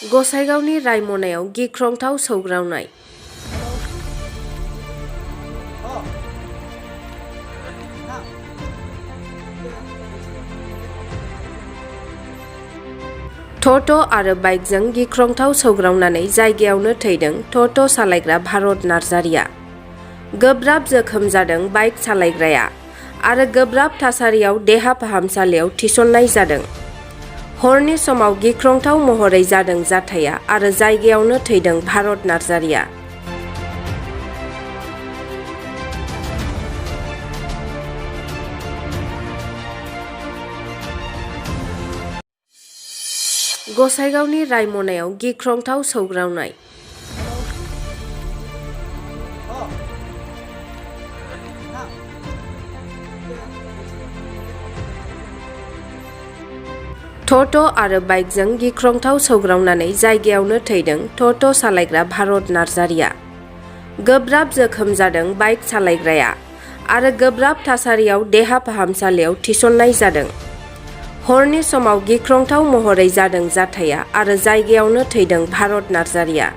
गसाइगावनि रायमनायाव गिख्रंथाव सौग्रावनाय। ट'ट' आरो बाइकजों गिख्रंथाव सौग्रावनानै जायगायावनो थैदों ट'ट' सालायग्रा भारत नार्जारिया। गोब्राब जोखोम जादों बाइक सालायग्राया आरो गोब्राब थासारियाव देहा फाहामसालियाव थिसननाय जादों। हरनि समाव गिख्रंथाव महरै जादों जाथाया आरो जायगायावनो थैदों भारत नार्जारिया। गसाइगावनि रायमनायाव गिख्रंथाव सौग्रावनाय। ट'ट' आरो बाइकजों गिख्रंथाव सौग्रावनानै जायगायावनो थैदों ट'ट' सालायग्रा भारत नार्जारिया। गोब्राब जोखोम जादों बाइक सालायग्राया आरो गोब्राब थासारियाव देहा फाहामसालियाव थिसननाय जादों। हरनि समाव गिख्रंथाव महरै जादों जाथाया आरो जायगायावनो थैदों भारत नार्जारिया।